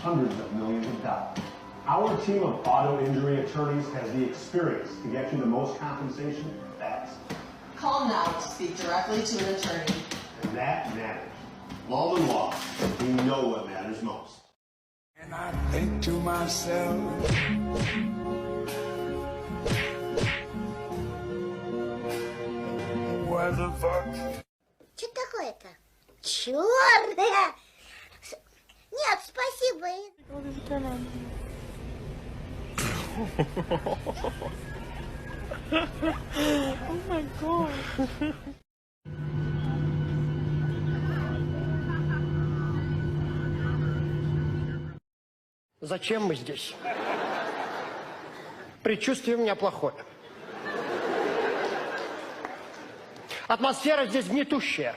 hundreds of millions of dollars. Our team of auto injury attorneys has the experience to get you the most compensation fast. Call now to speak directly to an attorney. And that matters. Malden Law, we know what matters most. And I think to myself, what the fuck? Что такое-то? Черная! Нет, спасибо. Oh my god. Зачем мы здесь? Предчувствие у меня плохое. Атмосфера здесь гнетущая.